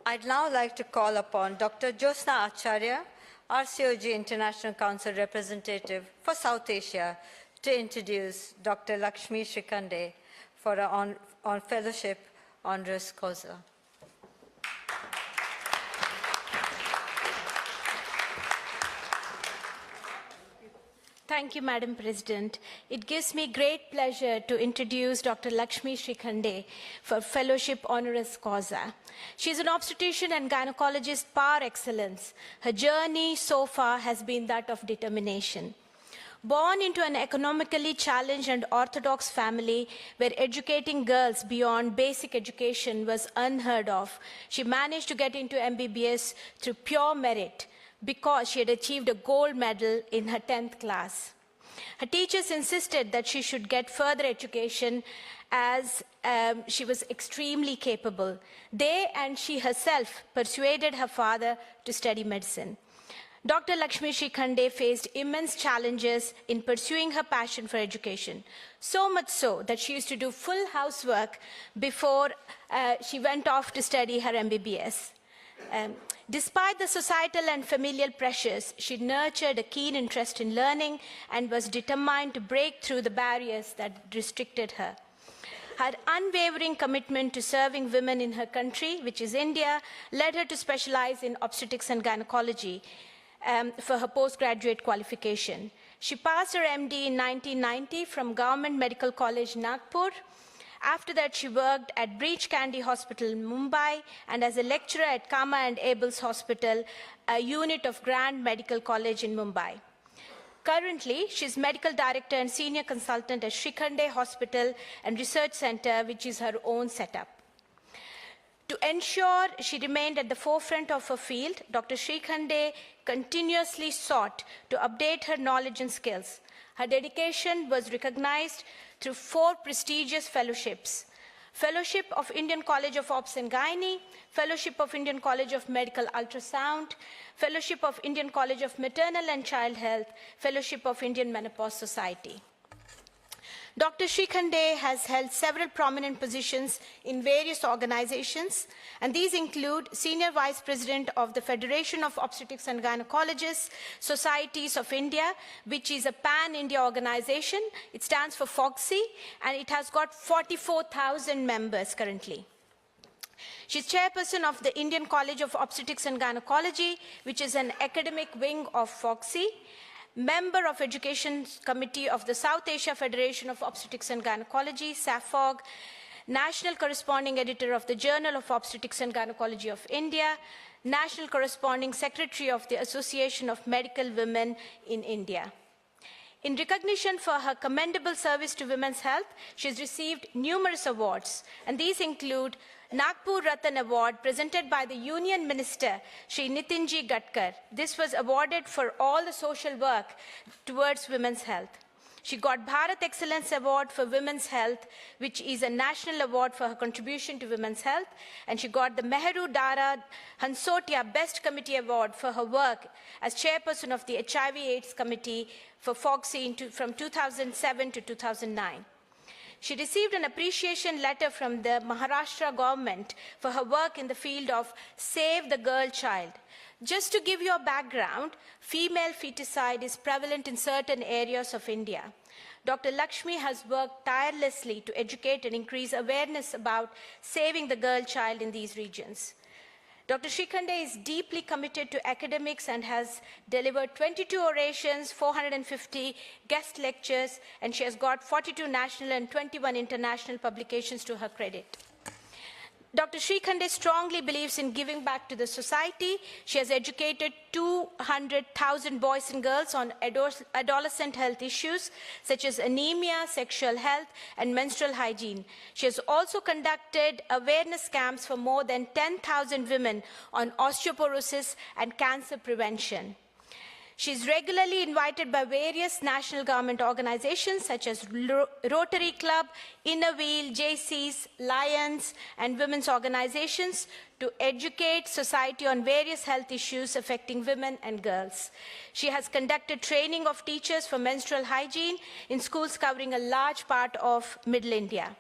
I'd now like to call upon Dr. Josna Acharya, RCOG International Council representative for South Asia, to introduce Dr. Lakshmi Srikhande for an on fellowship honoris causa. Thank you, Madam President. It gives me great pleasure to introduce Dr. Lakshmi Srikhande for Fellowship Honoris Causa. She is an obstetrician and gynecologist par excellence. Her journey so far has been that of determination. Born into an economically challenged and orthodox family where educating girls beyond basic education was unheard of, she managed to get into MBBS through pure merit, because she had achieved a gold medal in her 10th class. Her teachers insisted that she should get further education as she was extremely capable. They and she herself persuaded her father to study medicine. Dr. Lakshmi Srikhande faced immense challenges in pursuing her passion for education, so much so that she used to do full housework before she went off to study her MBBS. Despite the societal and familial pressures, she nurtured a keen interest in learning and was determined to break through the barriers that restricted her. Her unwavering commitment to serving women in her country, which is India, led her to specialize in obstetrics and gynecology for her postgraduate qualification. She passed her MD in 1990 from Government Medical College, Nagpur. After that, she worked at Breach Candy Hospital in Mumbai and as a lecturer at Kama and Abels Hospital, a unit of Grand Medical College in Mumbai. Currently, she's medical director and senior consultant at Srikhande Hospital and Research Center, which is her own setup. To ensure she remained at the forefront of her field, Dr. Srikhande continuously sought to update her knowledge and skills. Her dedication was recognized through 4 prestigious fellowships: Fellowship of Indian College of Obs and Gynae, Fellowship of Indian College of Medical Ultrasound, Fellowship of Indian College of Maternal and Child Health, Fellowship of Indian Menopause Society. Dr. Srikhande has held several prominent positions in various organizations, and these include Senior Vice President of the Federation of Obstetrics and Gynecologists Societies of India, which is a pan-India organization. It stands for FOGSI, and it has got 44,000 members currently. She's chairperson of the Indian College of Obstetrics and Gynecology, which is an academic wing of FOGSI, member of Education Committee of the South Asia Federation of Obstetrics and Gynecology, SAFOG, National Corresponding Editor of the Journal of Obstetrics and Gynecology of India, National Corresponding Secretary of the Association of Medical Women in India. In recognition for her commendable service to women's health, she has received numerous awards, and these include Nagpur Ratan Award presented by the Union Minister, Shri Nitinji Gadkar. This was awarded for all the social work towards women's health. She got Bharat Excellence Award for Women's Health, which is a national award for her contribution to women's health, and she got the Mehru Dara Hansotia Best Committee Award for her work as chairperson of the HIV/AIDS Committee for FOGSI from 2007 to 2009. She received an appreciation letter from the Maharashtra government for her work in the field of Save the Girl Child. Just to give you a background, female feticide is prevalent in certain areas of India. Dr. Lakshmi has worked tirelessly to educate and increase awareness about saving the girl child in these regions. Dr. Srikhande is deeply committed to academics and has delivered 22 orations, 450 guest lectures, and she has got 42 national and 21 international publications to her credit. Dr. Srikhande strongly believes in giving back to the society. She has educated 200,000 boys and girls on adolescent health issues such as anemia, sexual health, and menstrual hygiene. She has also conducted awareness camps for more than 10,000 women on osteoporosis and cancer prevention. She is regularly invited by various national government organizations such as Rotary Club, Inner Wheel, JCs, Lions, and women's organizations to educate society on various health issues affecting women and girls. She has conducted training of teachers for menstrual hygiene in schools covering a large part of Middle India.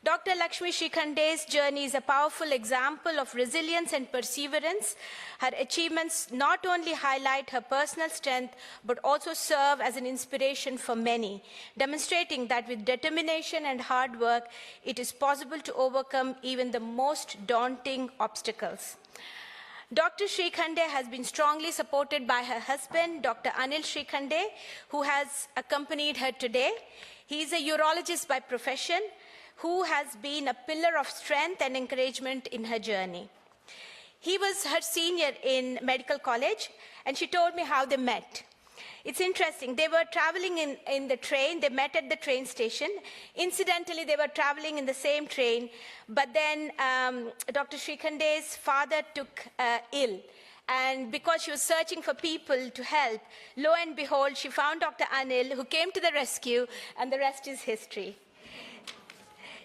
Dr. Lakshmi Shikhande's journey is a powerful example of resilience and perseverance. Her achievements not only highlight her personal strength, but also serve as an inspiration for many, demonstrating that with determination and hard work, it is possible to overcome even the most daunting obstacles. Dr. Shrikhande has been strongly supported by her husband, Dr. Anil Shrikhande, who has accompanied her today. He is a urologist by profession, who has been a pillar of strength and encouragement in her journey. He was her senior in medical college, and she told me how they met. It's interesting. They were traveling in the train. They met at the train station. Incidentally, they were traveling in the same train, but then Dr. Shikhande's father took ill. And because she was searching for people to help, lo and behold, she found Dr. Anil, who came to the rescue, and the rest is history.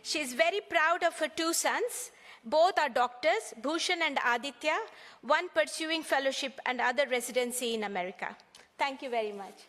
She is very proud of her two sons. Both are doctors, Bhushan and Aditya, one pursuing fellowship and other residency in America. Thank you very much.